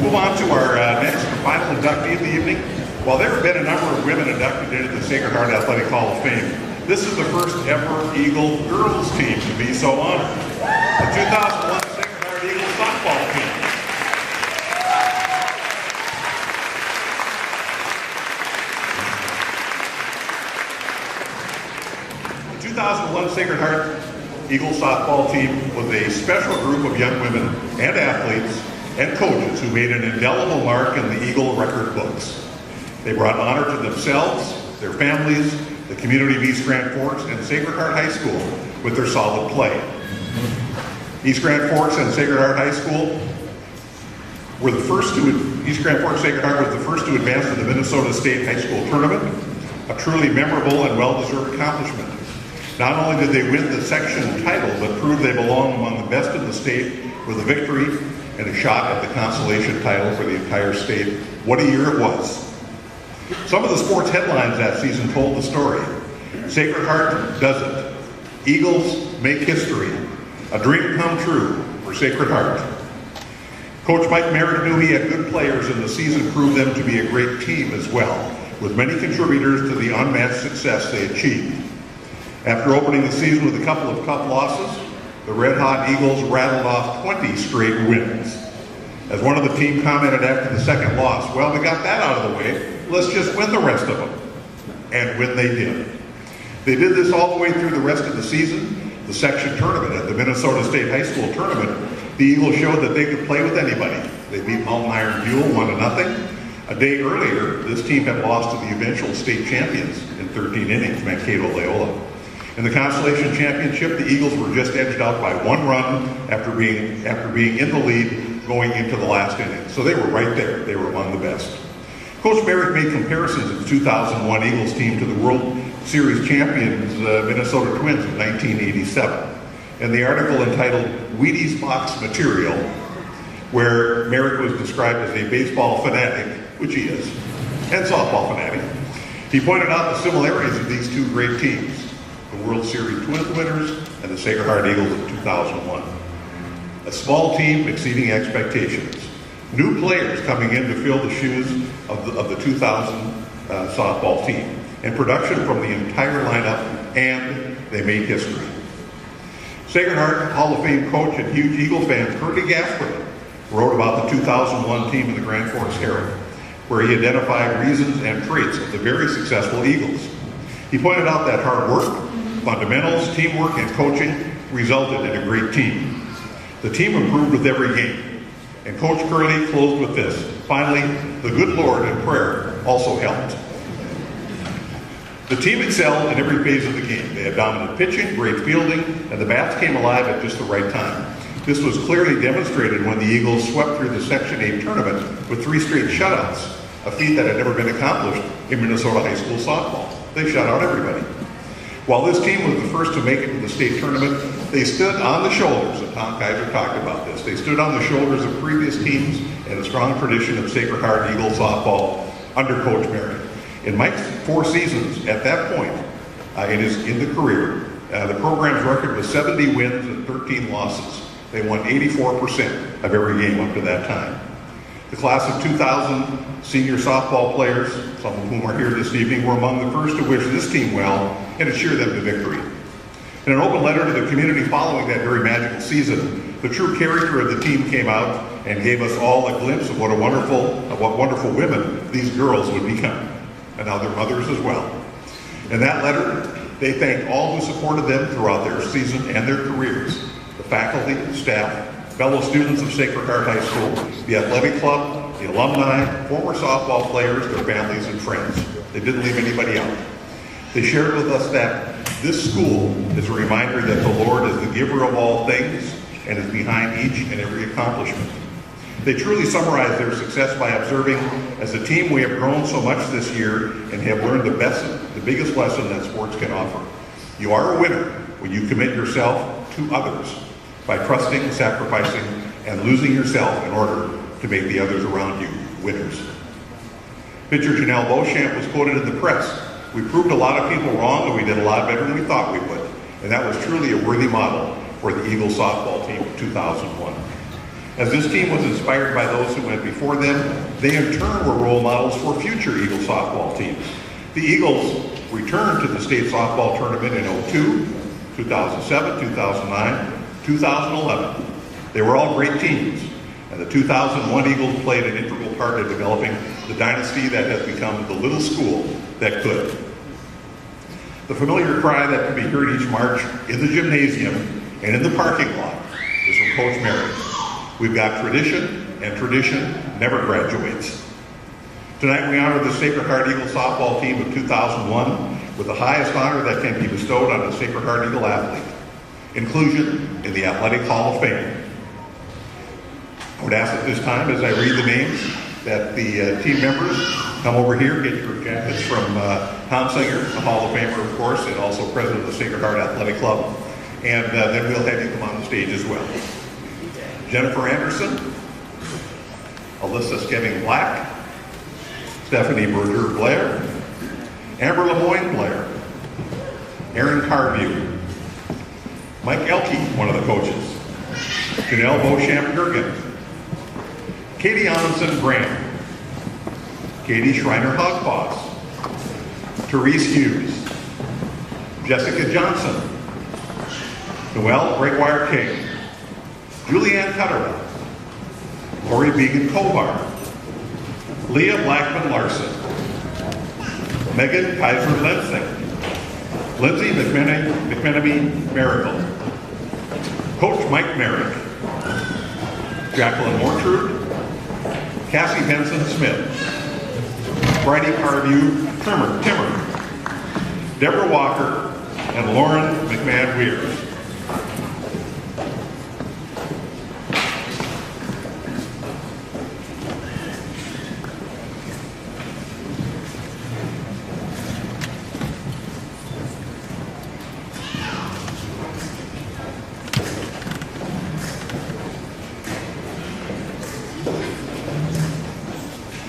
Move on to our next and final inductee of the evening. While there have been a number of women inducted into the Sacred Heart Athletic Hall of Fame, this is the first ever Eagle girls team to be so honored. The 2001 Sacred Heart Eagle softball team. The 2001 Sacred Heart Eagle softball team was a special group of young women and athletes and coaches who made an indelible mark in the Eagle record books. They brought honor to themselves, their families, the community of East Grand Forks, and Sacred Heart High School with their solid play. East Grand Forks and Sacred Heart High School were the first to, East Grand Forks Sacred Heart was the first to advance to the Minnesota State High School Tournament, a truly memorable and well-deserved accomplishment. Not only did they win the section title, but proved they belong among the best in the state with a victory and a shot at the consolation title for the entire state. What a year it was. Some of the sports headlines that season told the story. Sacred Heart does it. Eagles make history. A dream come true for Sacred Heart. Coach Mike Merritt knew he had good players, and the season proved them to be a great team as well, with many contributors to the unmatched success they achieved. After opening the season with a couple of tough losses, the Red Hot Eagles rattled off 20 straight wins. As one of the team commented after the second loss, well, we got that out of the way, let's just win the rest of them. And win they did. They did this all the way through the rest of the season. The section tournament at the Minnesota State High School Tournament, the Eagles showed that they could play with anybody. They beat Mountain Iron Buell 1-0. A day earlier, this team had lost to the eventual state champions in 13 innings, Mankato Loyola. In the Consolation Championship, the Eagles were just edged out by one run after being in the lead going into the last inning. So they were right there. They were among the best. Coach Merritt made comparisons of the 2001 Eagles team to the World Series champions Minnesota Twins of 1987. In the article entitled Wheaties Box Material, where Merritt was described as a baseball fanatic, which he is, and softball fanatic, he pointed out the similarities of these two great teams, the World Series Twins winners and the Sacred Heart Eagles of 2001. A small team exceeding expectations. New players coming in to fill the shoes of the 2000 softball team. And production from the entire lineup, and they made history. Sacred Heart Hall of Fame coach and huge Eagle fan Curly Gasper wrote about the 2001 team in the Grand Forks Herald, where he identified reasons and traits of the very successful Eagles. He pointed out that hard work, fundamentals, teamwork, and coaching resulted in a great team. The team improved with every game. And Coach Curley closed with this. Finally, the good Lord and prayer also helped. The team excelled in every phase of the game. They had dominant pitching, great fielding, and the bats came alive at just the right time. This was clearly demonstrated when the Eagles swept through the Section 8 tournament with 3 straight shutouts, a feat that had never been accomplished in Minnesota high school softball. They shut out everybody. While this team was the first to make it to the state tournament, they stood on the shoulders, and Tom Kaiser talked about this, they stood on the shoulders of previous teams and a strong tradition of Sacred Heart Eagle softball under Coach Merritt. In Mike's 4 seasons at that point in the career, the program's record was 70 wins and 13 losses. They won 84% of every game up to that time. The class of 2000 senior softball players, some of whom are here this evening, were among the first to wish this team well and to cheer them to victory. In an open letter to the community following that very magical season, the true character of the team came out and gave us all a glimpse of what wonderful women these girls would become, and now their mothers as well. In that letter, they thanked all who supported them throughout their season and their careers, the faculty, staff, fellow students of Sacred Heart High School, the athletic club, the alumni, former softball players, their families and friends. They didn't leave anybody out. They shared with us that this school is a reminder that the Lord is the giver of all things and is behind each and every accomplishment. They truly summarize their success by observing, as a team we have grown so much this year and have learned the biggest lesson that sports can offer. You are a winner when you commit yourself to others by trusting, sacrificing, and losing yourself in order to make the others around you winners. Pitcher Janelle Beauchamp was quoted in the press. We proved a lot of people wrong, and we did a lot better than we thought we would. And that was truly a worthy model for the Eagle softball team of 2001. As this team was inspired by those who went before them, they in turn were role models for future Eagle softball teams. The Eagles returned to the state softball tournament in 2002, 2007, 2009, 2011. They were all great teams, and the 2001 Eagles played an integral part in developing the dynasty that has become the little school that could. The familiar cry that can be heard each March in the gymnasium and in the parking lot is from Coach Mary. We've got tradition, and tradition never graduates. Tonight we honor the Sacred Heart Eagle softball team of 2001 with the highest honor that can be bestowed on a Sacred Heart Eagle athlete, inclusion in the Athletic Hall of Fame. I would ask at this time, as I read the names, that the team members come over here, get your jackets from Tom Singer, the Hall of Famer, of course, and also president of the Sacred Heart Athletic Club. And then we'll have you come on the stage as well. Jennifer Anderson, Alyssa Skeving Black, Stephanie Berger Blair, Amber Lemoyne Blair, Aaron Carview, Mike Elke, one of the coaches, Janelle Beauchamp-Gergen, Katie Amundsen Graham, Katie Schreiner-Hogfoss, Therese Hughes, Jessica Johnson, Noelle Breakwire King, Julianne Cutterman, Lori Began-Kovar, Leah Blackman-Larson, Megan Kaiser-Lensing, Lindsay McMenemy Miracle, Coach Mike Merrick, Jacqueline Mortrud, Cassie Benson Smith, Bridie Carview Timmer, Deborah Walker, and Lauren McMahon Weir.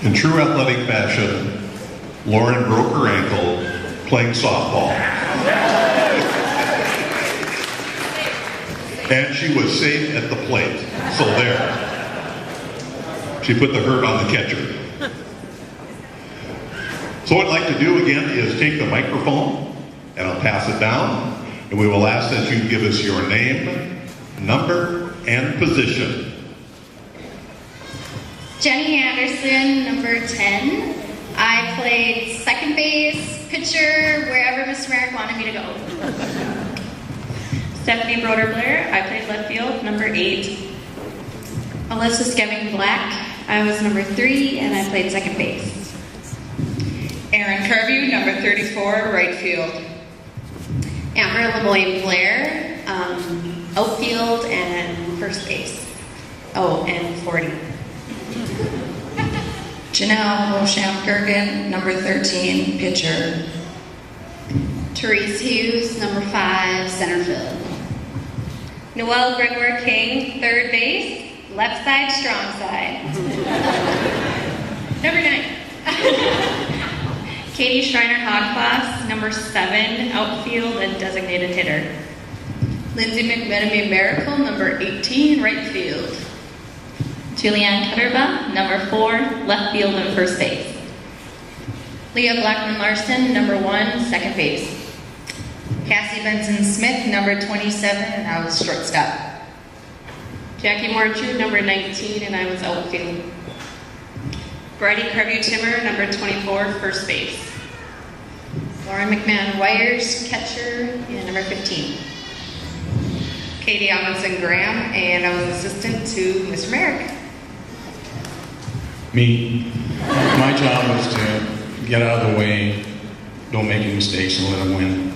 In true athletic fashion, Lauren broke her ankle playing softball. And she was safe at the plate. So there. She put the hurt on the catcher. So what I'd like to do again is take the microphone and I'll pass it down, and we will ask that you give us your name, number, and position. Jenny Anderson, number 10. I played second base, pitcher, wherever Mr. Merrick wanted me to go. Stephanie Broder-Blair, I played left field, number 8. Alyssa Skeving Black, I was number 3, and I played second base. Aaron Carview, number 34, right field. Amber Lemoyne Blair, outfield and first base. Oh, and 40. Janelle Beauchamp-Gergen, number 13, pitcher. Therese Hughes, number 5, center field. Noelle Gregoire King, third base, left side, strong side. Number 9. Katie Schreiner-Hogfoss, number 7, outfield and designated hitter. Lindsay McMenemy Miracle, number 18, right field. Julianne Cutterba, number 4, left field and first base. Leah Blackman-Larson, number 1, second base. Cassie Benson Smith, number 27, and I was shortstop. Jackie Mortrud, number 19, and I was outfield. Bridie Carview Timmer, number 24, first base. Lauren McMahon Wires, catcher, and number 15. Katie Amundsen Graham, and I was assistant to Mr. Merrick. Me. My job was to get out of the way, don't make any mistakes, and let them win.